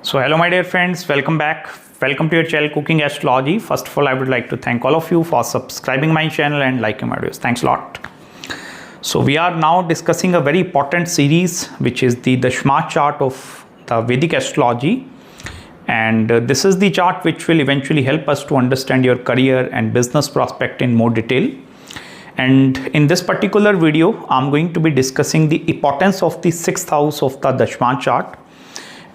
So hello my dear friends, welcome back. Welcome to your channel Cooking Astrology. First of all, I would like to thank all of you for subscribing my channel and liking my videos. Thanks a lot. So we are now discussing a very important series, which is the Dashman chart of the Vedic Astrology. And this is the chart which will eventually help us to understand your career and business prospect in more detail. And in this particular video, I'm going to be discussing the importance of the 6th house of the Dashman chart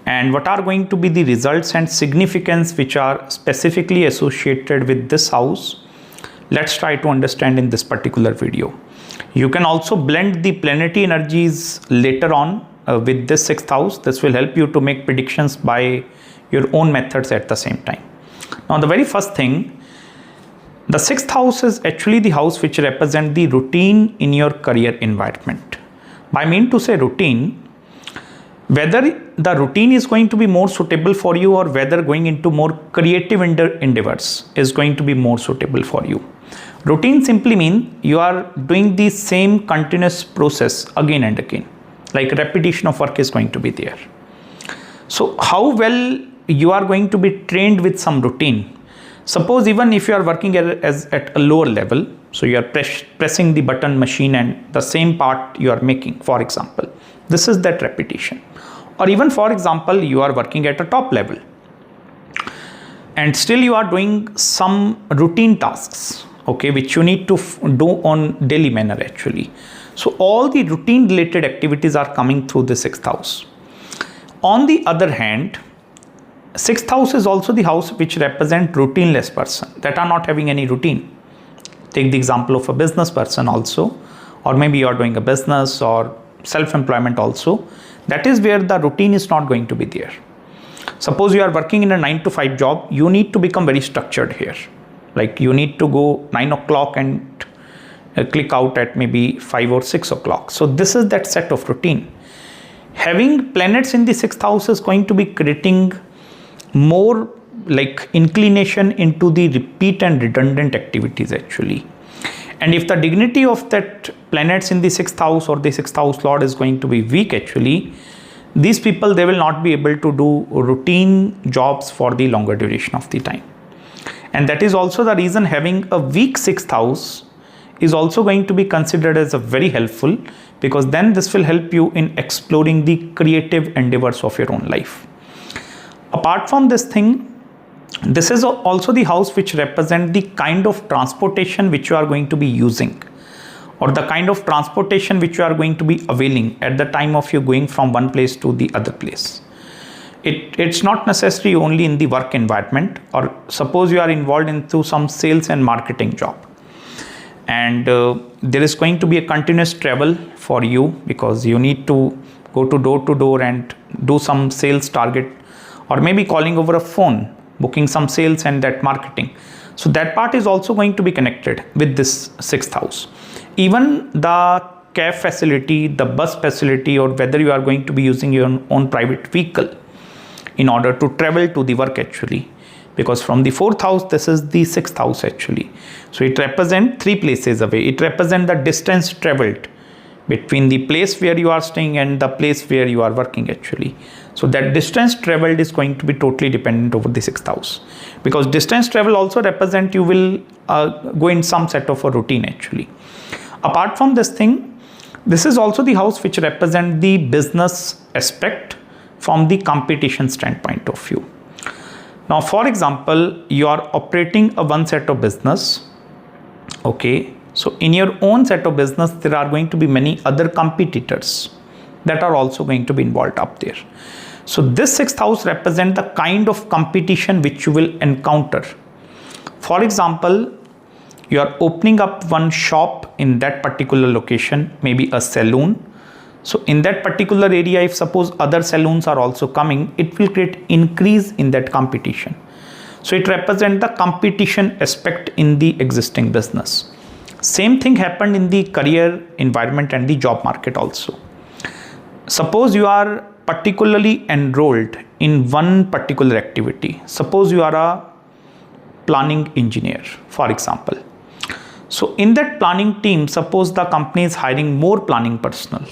and what are going to be the results and significance which are specifically associated with this house. Let's try to understand in this particular video. You can also blend the planetary energies later on with this 6th house. This will help you to make predictions by your own methods at the same time. Now, the very first thing, the 6th house is actually the house which represents the routine in your career environment. I mean to say routine, whether the routine is going to be more suitable for you or whether going into more creative endeavors is going to be more suitable for you. Routine simply means you are doing the same continuous process again and again, like repetition of work is going to be there. So how well you are going to be trained with some routine. Suppose even if you are working at a lower level, so you are pressing the button machine and the same part you are making, for example, this is that repetition. Or even for example, you are working at a top level and still you are doing some routine tasks, okay, which you need to do on daily manner actually. So all the routine related activities are coming through the 6th house. On the other hand, 6th house is also the house which represents routineless person that are not having any routine. Take the example of a business person also, or maybe you are doing a business or self-employment also. That is where the routine is not going to be there. Suppose you are working in a 9 to 5 job, you need to become very structured here. Like you need to go 9 o'clock and click out at maybe 5 or 6 o'clock. So this is that set of routine. Having planets in the 6th house is going to be creating more like inclination into the repeat and redundant activities actually. And if the dignity of that planets in the 6th house or the 6th house lord is going to be weak actually, these people, they will not be able to do routine jobs for the longer duration of the time. And that is also the reason having a weak 6th house is also going to be considered as a very helpful, because then this will help you in exploring the creative endeavors of your own life. Apart from this thing, this is also the house which represents the kind of transportation which you are going to be using, or the kind of transportation which you are going to be availing at the time of you going from one place to the other place. It's not necessary only in the work environment, or suppose you are involved into some sales and marketing job and there is going to be a continuous travel for you because you need to go to door and do some sales target, or maybe calling over a phone, booking some sales and that marketing. So that part is also going to be connected with this 6th house. Even the cab facility, the bus facility, or whether you are going to be using your own private vehicle in order to travel to the work actually. Because from the 4th house, this is the 6th house actually. So it represents 3 places away. It represents the distance traveled between the place where you are staying and the place where you are working actually. So that distance traveled is going to be totally dependent over the 6th house, because distance travel also represent you will go in some set of a routine actually. Apart from this thing, this is also the house which represent the business aspect from the competition standpoint of view. Now, for example, you are operating a one set of business, okay. So in your own set of business, there are going to be many other competitors that are also going to be involved up there. So this 6th house represents the kind of competition which you will encounter. For example, you are opening up one shop in that particular location, maybe a saloon. So in that particular area, if suppose other saloons are also coming, it will create increase in that competition. So it represents the competition aspect in the existing business. Same thing happened in the career environment and the job market also. Suppose you are particularly enrolled in one particular activity. Suppose you are a planning engineer, for example. So in that planning team, suppose the company is hiring more planning personnel.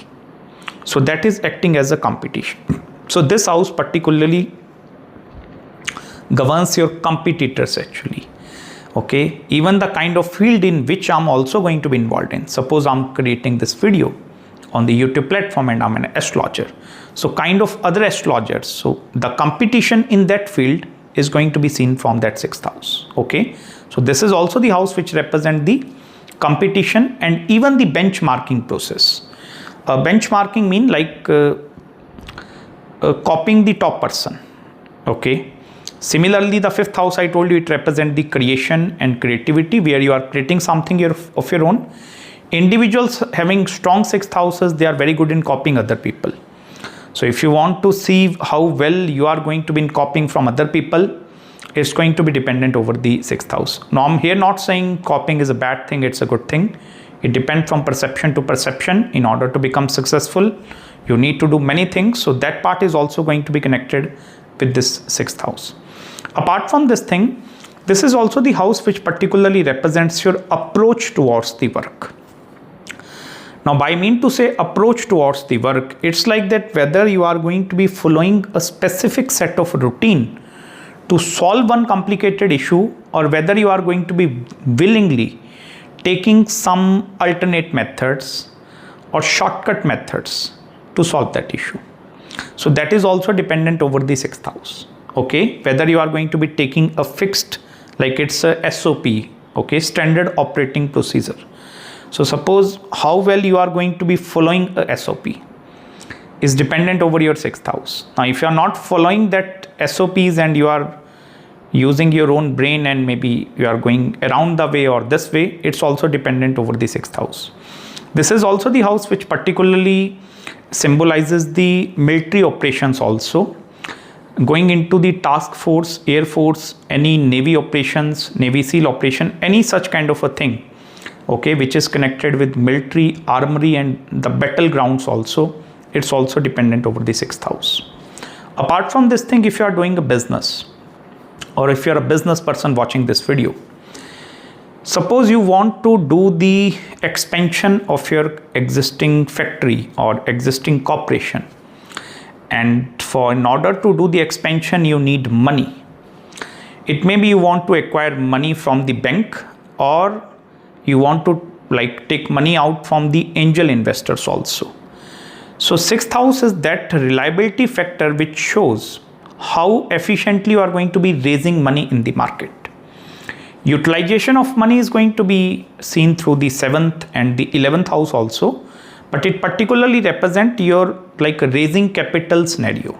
So that is acting as a competition. So this house particularly governs your competitors actually. Okay, even the kind of field in which I'm also going to be involved in. Suppose I'm creating this video on the YouTube platform and I'm an astrologer. So kind of other astrologers. So the competition in that field is going to be seen from that 6th house. Okay, so this is also the house which represent the competition and even the benchmarking process. Benchmarking mean like copying the top person. Okay. Similarly, the 5th house, I told you, it represents the creation and creativity, where you are creating something of your own. Individuals having strong 6th houses, they are very good in copying other people. So if you want to see how well you are going to be in copying from other people, it's going to be dependent over the 6th house. Now, I'm here not saying copying is a bad thing, it's a good thing. It depends from perception to perception. In order to become successful, you need to do many things. So that part is also going to be connected with this 6th house. Apart from this thing, this is also the house which particularly represents your approach towards the work. Now, by mean to say approach towards the work, it's like that whether you are going to be following a specific set of routine to solve one complicated issue, or whether you are going to be willingly taking some alternate methods or shortcut methods to solve that issue. So that is also dependent over the 6th house. Okay, whether you are going to be taking a fixed, like it's a SOP, okay, standard operating procedure. So suppose how well you are going to be following a SOP is dependent over your 6th house. Now, if you are not following that SOPs and you are using your own brain and maybe you are going around the way or this way, it's also dependent over the 6th house. This is also the house which particularly symbolizes the military operations also. Going into the task force, air force, any navy operations, navy seal operation, any such kind of a thing, okay, which is connected with military, armory and the battlegrounds also, it's also dependent over the 6th house. Apart from this thing, if you are doing a business, or if you are a business person watching this video, suppose you want to do the expansion of your existing factory or existing corporation, and in order to do the expansion you need money. It may be you want to acquire money from the bank, or you want to like take money out from the angel investors also. So 6th house is that reliability factor which shows how efficiently you are going to be raising money in the market. Utilization of money is going to be seen through the 7th and the 11th house also, but it particularly represent your like raising capital scenario,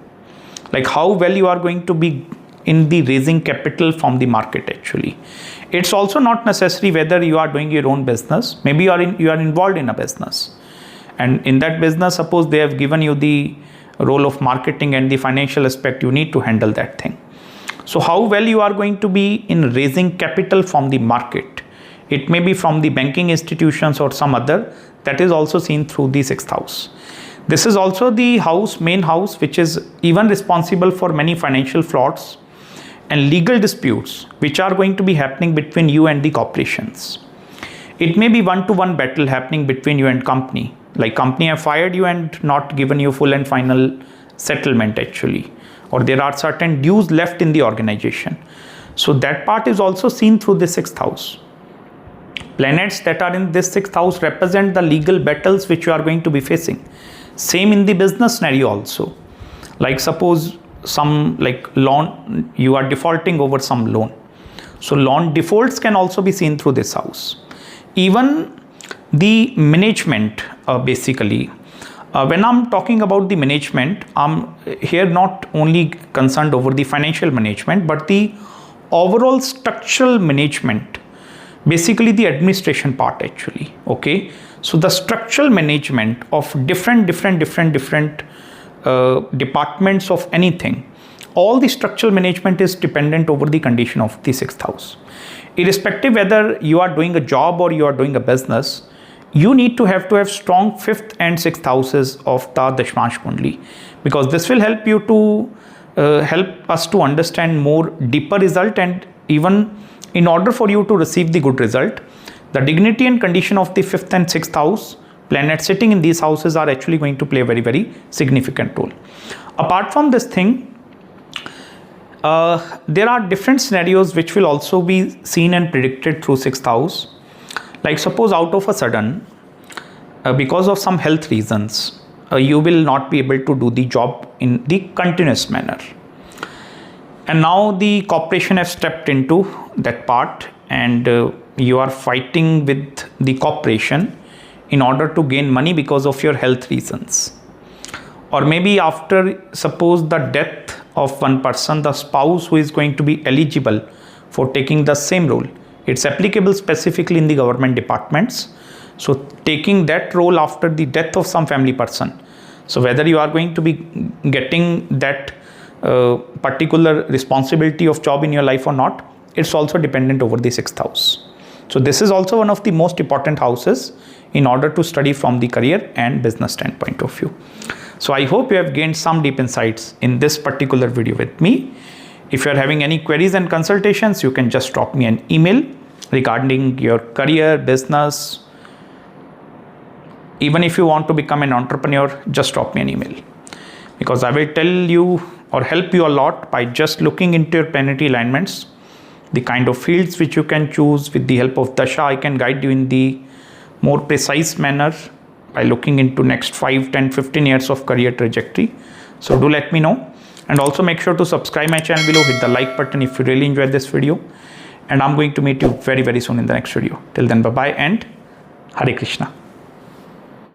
like how well you are going to be in the raising capital from the market actually. It's also not necessary whether you are doing your own business, maybe you are involved in a business, and in that business suppose they have given you the role of marketing and the financial aspect, you need to handle that thing. So how well you are going to be in raising capital from the market, it may be from the banking institutions or some other, that is also seen through the 6th house. This is also the house, main house, which is even responsible for many financial frauds and legal disputes which are going to be happening between you and the corporations. It may be one-to-one battle happening between you and company, like company have fired you and not given you full and final settlement actually, or there are certain dues left in the organization. So that part is also seen through the 6th house. Planets that are in this 6th house represent the legal battles which you are going to be facing. Same in the business scenario also. Like suppose some like loan, you are defaulting over some loan. So loan defaults can also be seen through this house. Even the management basically, when I'm talking about the management, I'm here not only concerned over the financial management, but the overall structural management, basically the administration part actually. Okay, so the structural management of different departments of anything, all the structural management is dependent over the condition of the 6th house. Irrespective whether you are doing a job or you are doing a business, you need to have strong 5th and 6th houses of the Dashmansh Kundli, because this will help you to help us to understand more deeper result, and even in order for you to receive the good result, the dignity and condition of the 5th and 6th house, planets sitting in these houses are actually going to play a very, very significant role. Apart from this thing, there are different scenarios which will also be seen and predicted through 6th house. Like suppose out of a sudden, because of some health reasons, you will not be able to do the job in the continuous manner. And now the corporation has stepped into that part, and you are fighting with the corporation in order to gain money because of your health reasons. Or maybe after, suppose the death of one person, the spouse who is going to be eligible for taking the same role. It's applicable specifically in the government departments. So taking that role after the death of some family person. So whether you are going to be getting that particular responsibility of job in your life or not, it's also dependent over the 6th house. So this is also one of the most important houses in order to study from the career and business standpoint of view. So I hope you have gained some deep insights in this particular video with me. If you are having any queries and consultations, you can just drop me an email regarding your career, business. Even if you want to become an entrepreneur, just drop me an email, because I will tell you or help you a lot by just looking into your planetary alignments, the kind of fields which you can choose. With the help of Dasha, I can guide you in the more precise manner by looking into next 5, 10, 15 years of career trajectory. So do let me know, and also make sure to subscribe my channel below, hit the like button if you really enjoyed this video, and I'm going to meet you very, very soon in the next video. Till then, bye bye and Hare Krishna.